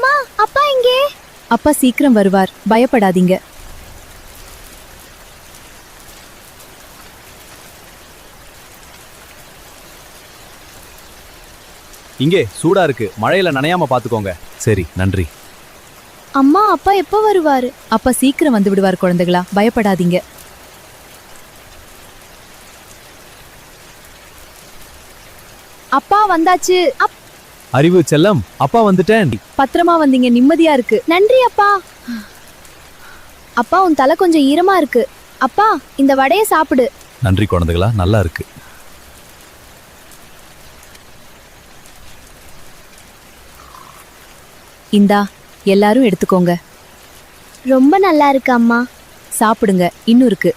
அம்மா, அப்பா எங்கே? அப்பா சீக்கிரம் வருவார், பயப்படாதீங்க. இங்கே சூடா இருக்கு, மழையில நனையாம பாத்துக்கோங்க. சரி, நன்றி. அம்மா, அப்பா எப்ப வருவாரு? அப்பா சீக்கிரம் வந்து விடுவார் குழந்தைகளா, பயப்படாதீங்க. அப்பா வந்தாச்சு. அறிவு செல்லம், அப்பா வந்துட்டேன். பத்திரமா வந்தீங்க, நிம்மதியா இருக்கு. நன்றி அப்பா. அப்பா, உன் தலை கொஞ்சம் ஈரமா இருக்கு. அப்பா, இந்த வடையை சாப்பிடு. நன்றி குழந்தைகளா, நல்லா இருக்கு. இந்தா, எல்லாரும் எடுத்துக்கோங்க. ரொம்ப நல்லா இருக்கு அம்மா. சாப்பிடுங்க, இன்னும் இருக்கு.